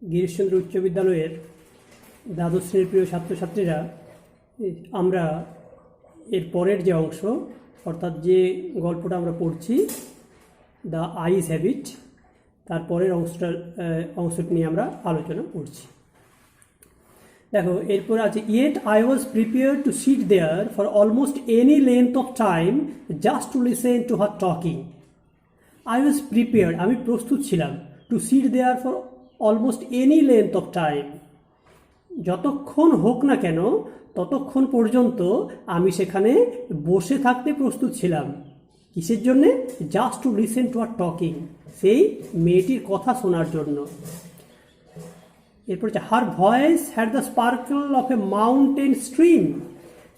গিরিশচন্দ্র উচ্চ বিদ্যালয়ের দ্বাদশ শ্রেণীর প্রিয় ছাত্রছাত্রীরা, আমরা এর পরের যে অংশ অর্থাৎ যে গল্পটা আমরা পড়ছি দ্য আইস হ্যাবিট, তার পরের অংশটি নিয়ে আমরা আলোচনা করছি। দেখো, এরপর আছে yet I was prepare to sit there for almost any length of time just to listen to her talking. I was prepared, আমি প্রস্তুত ছিলাম, to sit there for almost any length of time, যতক্ষণ হোক না কেন ততক্ষণ পর্যন্ত আমি সেখানে বসে থাকতে প্রস্তুত ছিলাম। কিসের জন্যে? Just to listen two are talking, সেই মেয়েটির কথা শোনার জন্য। এরপর হচ্ছে her voice had the sparkle of a mountain stream.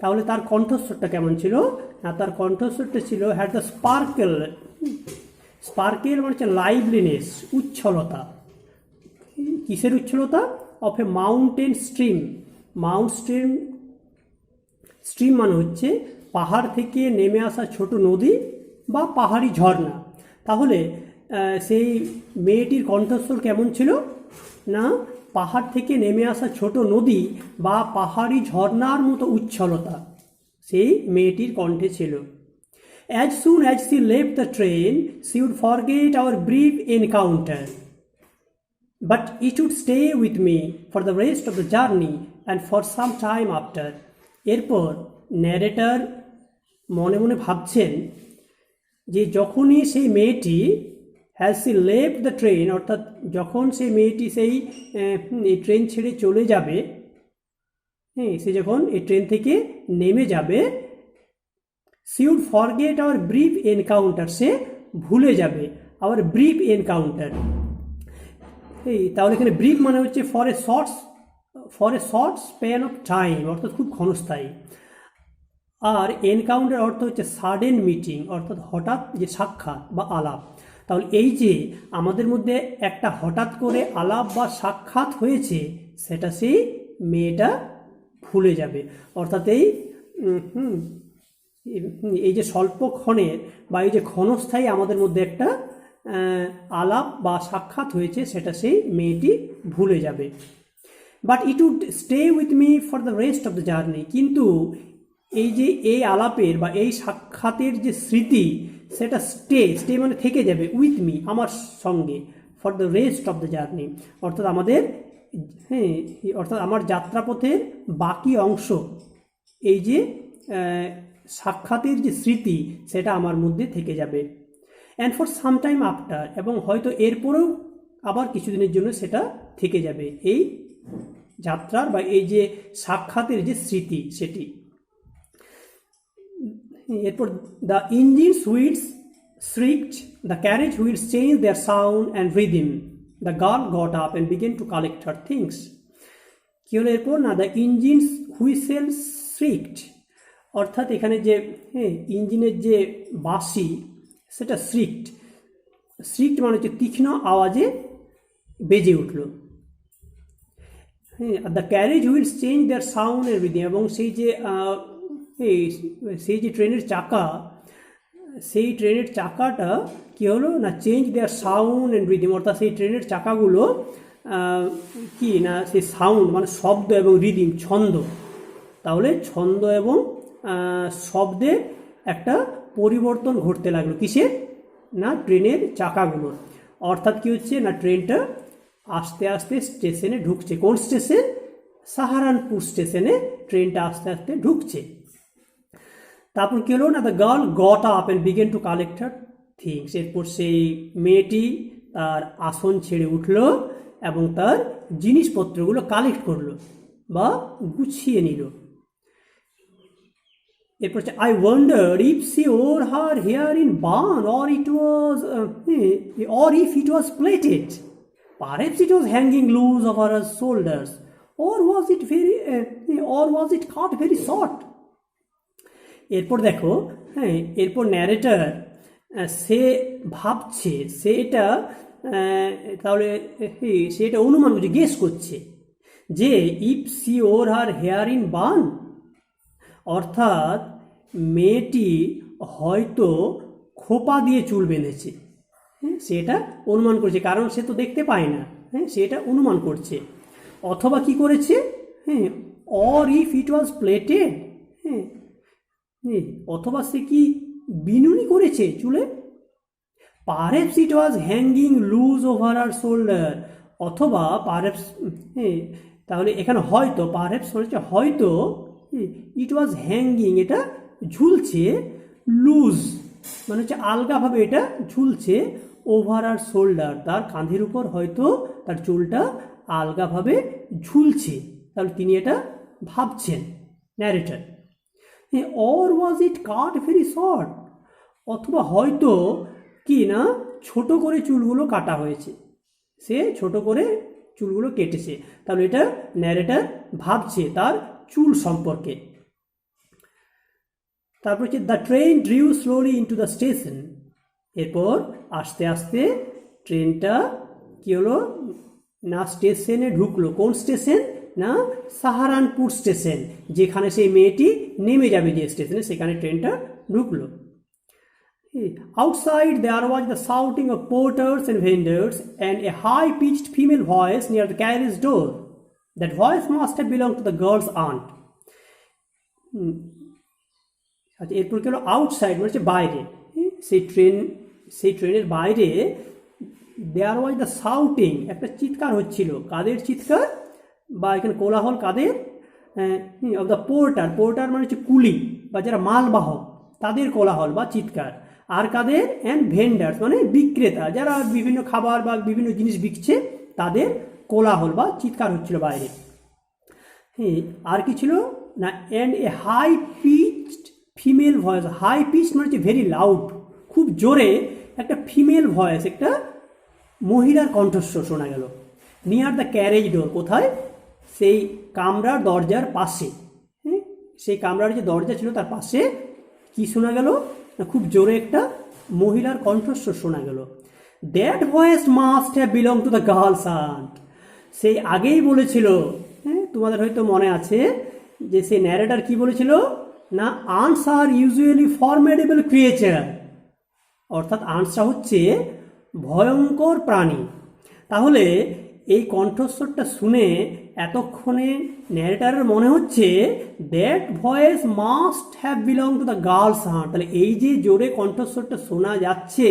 তাহলে তার কণ্ঠস্বরটা কেমন ছিল? না, তার কণ্ঠস্বরটা ছিল হ্যাড দ্য স্পার্কেল, স্পার্কেল মানে হচ্ছে লাইভলিনেস, উচ্ছলতা। কিসের উচ্ছলতা? Of a mountain stream. Stream মানে হচ্ছে পাহাড় থেকে নেমে আসা ছোট নদী বা পাহাড়ি ঝর্ণা। তাহলে সেই মেয়েটির কণ্ঠস্বর কেমন ছিল? না, পাহাড় থেকে নেমে আসা ছোট নদী বা পাহাড়ি ঝর্ণার মতো উচ্ছলতা সেই মেয়েটির কণ্ঠে ছিল। As soon as she left the train, she would forget our brief encounter. But it would stay with me for the rest of the journey and for some time after. এরপর ন্যারেটর মনে মনে ভাবছেন যে যখনই সেই মেয়েটি has C left the train, অর্থাৎ যখন সেই মেয়েটি সেই ট্রেন ছেড়ে চলে যাবে, সে যখন এই ট্রেন থেকে নেমে যাবে, she would forget our brief encounter, সে ভুলে যাবে our brief encounter। তাহলে এখানে ব্রিফ মানে হচ্ছে for a short span of time, অর্থাৎ খুব ক্ষণস্থায়ী। আর এনকাউন্টার অর্থ হচ্ছে সাডেন মিটিং, অর্থাৎ হঠাৎ যে সাক্ষাৎ বা আলাপ। তাহলে এই যে আমাদের মধ্যে একটা হঠাৎ করে আলাপ বা সাক্ষাৎ হয়েছে, সেটা সেই মেয়েটা ভুলে যাবে। অর্থাৎ এই যে স্বল্পক্ষণের বা এই যে ক্ষণস্থায়ী আমাদের মধ্যে একটা আলাপ বা সাক্ষাৎ হয়েছে, সেটা সেই মেয়েটি ভুলে যাবে। But it would stay with me for the rest of the journey, কিন্তু এই যে এই আলাপের বা এই সাক্ষাতের যে স্মৃতি, সেটা স্টে মানে থেকে যাবে, উইথ মি আমার সঙ্গে, for the rest of the journey, অর্থাৎ অর্থাৎ আমার যাত্রাপথের বাকি অংশ, এই যে সাক্ষাতের যে স্মৃতি, সেটা আমার মধ্যে থেকে যাবে। And for some time after, এবং হয়তো এরপরেও আবার কিছুদিনের জন্য সেটা থেকে যাবে, এই যাত্রার বা এই যে সাক্ষাতের যে স্মৃতি সেটি। এরপর the engines wheels shrieked, the carriage wheels changed their sound and rhythm, the girl got up and began to collect her things। কি হলো এরপর? না, দ্য ইঞ্জিনস হুইসেল shrieked, অর্থাৎ এখানে যে ইঞ্জিনের যে বাঁশি, সেটা শ্রিক্ট মানে হচ্ছে তীক্ষ্ণ আওয়াজে বেজে উঠল। The carriage wheels change their sound and rhythm, এবং সেই যে ট্রেনের চাকা, সেই ট্রেনের চাকাটা কী হলো? না, change their sound and rhythm, অর্থাৎ সেই ট্রেনের চাকাগুলো কি না, সেই সাউন্ড মানে শব্দ এবং রিদিম ছন্দ। তাহলে ছন্দ এবং শব্দের একটা পরিবর্তন ঘটতে লাগলো। কিসের? না, ট্রেনের চাকাগুলো। অর্থাৎ কি হচ্ছে? না, ট্রেনটা আস্তে আস্তে স্টেশনে ঢুকছে। কোন স্টেশন? সাহারানপুর স্টেশনে ট্রেনটা আস্তে আস্তে ঢুকছে। তারপর কি হলো? না, the girl got up and began to collect her things. এরপর সেই মেয়েটি তার আসন ছেড়ে উঠল এবং তার জিনিসপত্রগুলো কালেক্ট করলো বা গুছিয়ে নিল। এরপর হচ্ছে I wonder if she wore her hair in bun or if it was plaited, perhaps it was hanging loose over her shoulders, or was it cut very short। এরপর দেখো, এরপর ন্যারেটর সে ভাবছে, তাহলে সেটা অনুমান করছে, গেস করছে যে if she wore her hair in bun, অর্থাৎ মেয়েটি হয়তো খোপা দিয়ে চুল বেঁধেছে। সেটা অনুমান করছে, কারণ সে তো দেখতে পায় না, হ্যাঁ সেটা অনুমান করছে, অথবা কি করেছে, হ্যাঁ or if it was plated, হ্যাঁ অথবা সে কি বিনুনি করেছে চুলে, perhaps it was hanging loose over R shoulder, অথবা পারহ্যাপস, হ্যাঁ তাহলে এখানে হয়তো পারহ্যাপস হচ্ছে হয়তো, ইট ওয়াজ হ্যাঙ্গিং এটা ঝুলছে, লুজ মানে হচ্ছে আলগাভাবে এটা ঝুলছে, ওভার আর শোল্ডার তার কাঁধের উপর হয়তো তার চুলটা আলগাভাবে ঝুলছে, তাহলে তিনি এটা ভাবছেন narrator. Or was it cut very short, অথবা হয়তো কি না ছোট করে চুলগুলো কাটা হয়েছে, সে ছোট করে চুলগুলো কেটেছে, তাহলে এটা ন্যারেটর ভাবছে তার চুল সম্পর্কে। তারপর হচ্ছে the train drew slowly into the station, এরপর আস্তে আস্তে ট্রেনটা কি হলো না স্টেশনে ঢুকলো, কোন স্টেশন না সাহারানপুর স্টেশন, যেখানে সেই মেয়েটি নেমে যাবে যে স্টেশনে সেখানে ট্রেনটা ঢুকলো। Outside there was the shouting of porters and vendors and a high-pitched female voice near the carriage door. That voice must have belonged to the girl's aunt. আচ্ছা এরপর কি হলো আউটসাইড মানে হচ্ছে বাইরে, সেই ট্রেনের বাইরে দেয়ার ওয়াজ দ্য শাউটিং, একটা চিৎকার হচ্ছিল, কাদের চিৎকার বা এখানে কোলাহল কাদের, অফ দ্য পোর্টার মানে হচ্ছে কুলি বা যারা মালবাহক তাদের কোলাহল বা চিৎকার, আর কাদের অ্যান্ড ভেন্ডার্স মানে বিক্রেতা যারা বিভিন্ন খাবার বা বিভিন্ন জিনিস বিকছে তাদের কোলাহল বা চিৎকার হচ্ছিল বাইরে। হ্যাঁ আর কি ছিল না and a high pitched female voice, high pitch মানে হচ্ছে ভেরি লাউড, খুব জোরে একটা ফিমেল ভয়েস, একটা মহিলার কণ্ঠস্বর শোনা গেল, নিয়ার দ্য ক্যারেজ ডোর, কোথায় সেই কামরার দরজার পাশে, হ্যাঁ সেই কামরার যে দরজা ছিল তার পাশে কি শোনা গেল না খুব জোরে একটা মহিলার কণ্ঠস্বর শোনা গেল। That voice must have belong to the girl's aunt, সেই আগেই বলেছিল, হ্যাঁ তোমাদের হয়তো মনে আছে যে সেই ন্যারেটর কি বলেছিল না আন্টস আর ইউজুয়ালি ফর্মেডেবল ক্রিয়েচার, অর্থাৎ আন্টসটা হচ্ছে ভয়ঙ্কর প্রাণী। তাহলে এই কণ্ঠস্বরটা শুনে এতক্ষণে ন্যারেটারের মনে হচ্ছে that voice must have belong to the girls heart, তাহলে এই যে জোরে কণ্ঠস্বরটা শোনা যাচ্ছে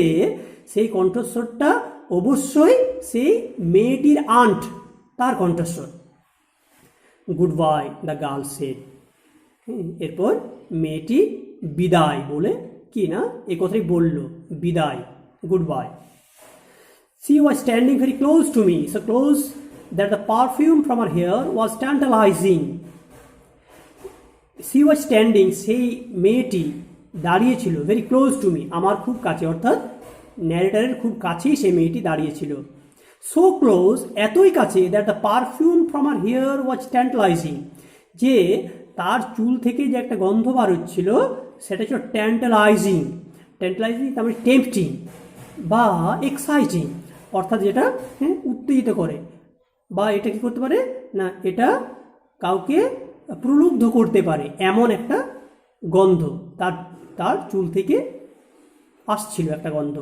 সেই কণ্ঠস্বরটা অবশ্যই সেই মেয়েটির আন্ট তার কণ্ঠস্বর। Good bye the girl said, এরপর মেয়েটি বিদায় বলে কি না এই কথাই বলল, বিদায়, good bye. She was standing very close to me, so close that the perfume from her hair was tantalizing. She was standing, সেই মেয়েটি দাঁড়িয়েছিল, very close to me, আমার খুব কাছে, অর্থাৎ ন্যারেটরের খুব কাছেই সেই মেয়েটি দাঁড়িয়েছিল। So close, এতই কাছে that the perfume from her hair was tantalizing, যে তার চুল থেকে যে একটা গন্ধ বার হচ্ছিল সেটা ছিল ট্যান্টালাইজিং, ট্যান্টালাইজিং তার মানে টেম্পটিং বা এক্সাইটিং, অর্থাৎ যেটা উত্তেজিত করে বা এটা কি করতে পারে না এটা কাউকে প্রলুব্ধ করতে পারে, এমন একটা গন্ধ তার তার চুল থেকে আসছিল একটা গন্ধ।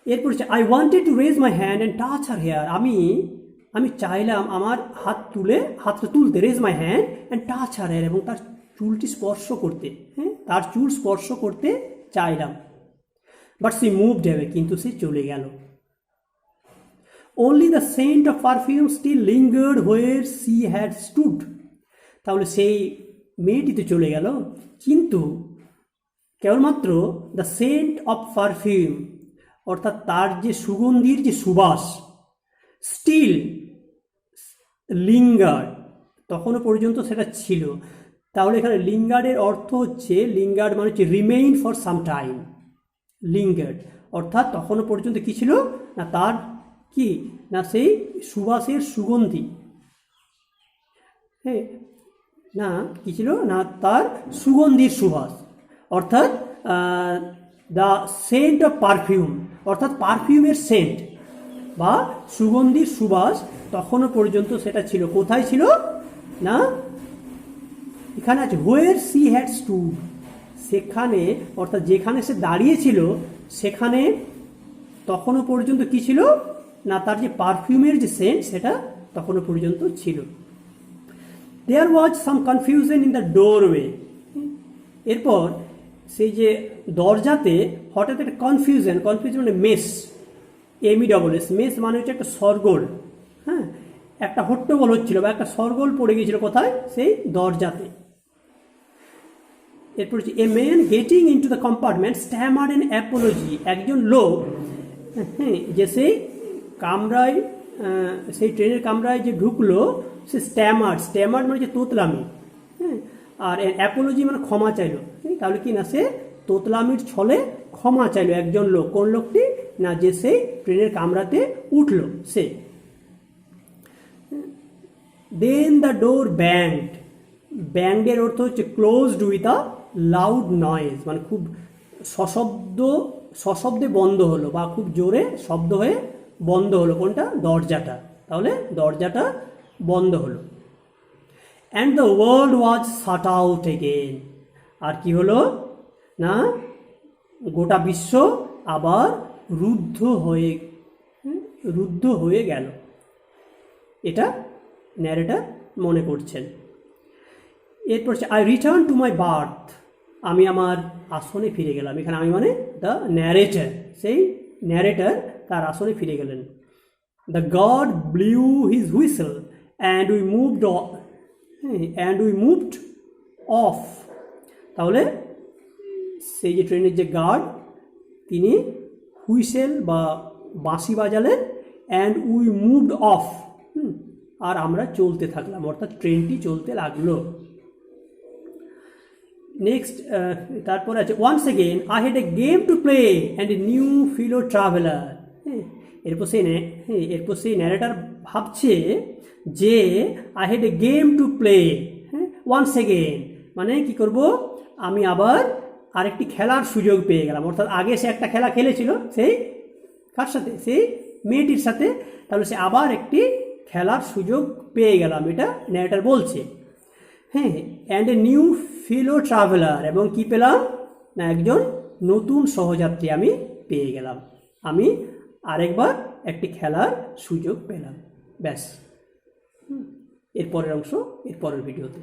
এরপর I wanted to raise my hand and touch her hair, আমি চাইলাম আমার হাতটা তুলতে, raise my hand and touch her hair, এবং তার চুলটি স্পর্শ করতে, তার চুল স্পর্শ করতে চাইলাম। বাট সি মুভড অ্যাওয়ে, কিন্তু সে চলে গেল। Only the scent of perfume still lingered where she had stood, তাহলে সেই মেয়েটি তো চলে গেল কিন্তু কেবলমাত্র দ্য সেন্ট অফ পারফিউম অর্থাৎ তার যে সুগন্ধির যে সুবাস, স্টিল লিঙ্গার্ড তখনও পর্যন্ত সেটা ছিল। তাহলে এখানে লিঙ্গার্ডের অর্থ হচ্ছে, লিঙ্গার্ড মানে হচ্ছে remain for some time, lingered অর্থাৎ তখনও পর্যন্ত কি ছিল না তার কি না সেই সুবাসের সুগন্ধি, হ্যাঁ না কি ছিল না তার সুগন্ধির সুবাস, অর্থাৎ দ্য সেন্ট অফ পারফিউম অর্থাৎ পারফিউমের সেন্ট বা সুগন্ধির সুবাস তখনও পর্যন্ত সেটা ছিল। কোথায় ছিল না এখানে আছে হোয়ার সি হ্যাড স্টুড, সেখানে অর্থাৎ যেখানে সে দাঁড়িয়েছিল সেখানে তখনও পর্যন্ত কি ছিল না তার যে পারফিউমের যে সেন্ট সেটা তখনও পর্যন্ত ছিল। দেয়ার ওয়াজ সাম কনফিউশন ইন দ্য ডোরওয়ে। এরপর সেই যে দরজাতে হঠাৎ একটা কনফিউশন মানে মেস, MESS, মেস মানে হচ্ছে একটা সরগোল, হ্যাঁ, একটা হট্টগোল হচ্ছিল বা একটা সরগোল পড়ে গিয়েছিল কোথায়, সেই দরজাতে। এরপর হচ্ছে a man getting into the compartment stammered an apology. একজন লোক, হ্যাঁ, যে সেই কামরায়, সেই ট্রেনের কামরায় যে ঢুকলো সে স্ট্যামার্ড মানে যে তোতলামি, হ্যাঁ, আর অ্যাপোলজি মানে ক্ষমা চাইলো। তাহলে কি না, সে তোতলামির ছলে ক্ষমা চাইলো একজন লোক। কোন লোকটি না, যে সেই ট্রেনের কামরাতে উঠলো সে। দেন দ্য ডোর ব্যাংডের অর্থ হচ্ছে closed with a loud noise, মানে খুব সশব্দে বন্ধ হলো বা খুব জোরে শব্দ হয়ে বন্ধ হলো। কোনটা? দরজাটা। তাহলে দরজাটা বন্ধ হলো। And the world was shut out again. আর কি হলো না, গোটা বিশ্ব আবার রুদ্ধ হয়ে গেল। এটা ন্যারেটর মনে করছেন। এরপর I return to my birth. আমি আমার আসনে ফিরে গেলাম। এখানে আমি মানে দ্য ন্যারেটর, সেই ন্যারেটর তার আসনে ফিরে গেলেন। The god blew his whistle and we moved of. তাহলে সেই যে ট্রেনের যে গার্ড, তিনি হুইসেল বা বাঁশি বাজালেন, অ্যান্ড উই মুভড অফ, আর আমরা চলতে থাকলাম, অর্থাৎ ট্রেনটি চলতে লাগলো। নেক্সট, তারপরে আছে once again I had a game to play and a new fellow traveller. এরপর সেই ন্যারেটার ভাবছে যে I had a game to play, হ্যাঁ, ওয়ান্স এগেন মানে কি করব, আমি আবার আরেকটি খেলার সুযোগ পেয়ে গেলাম। অর্থাৎ আগে সে একটা খেলা খেলেছিল, সেই কার সাথে, সেই মেয়েটির সাথে, তাহলে সে আবার একটি খেলার সুযোগ পেয়ে গেলাম, এটা ন্যারেটার বলছে। হ্যাঁ, and a new fellow traveller, এবং কি পেলাম না, একজন নতুন সহযাত্রী আমি পেয়ে গেলাম, আমি আরেকবার একটি খেলার সুযোগ পেলাম। ব্যাস, এরপরের অংশ এরপরের ভিডিওতে।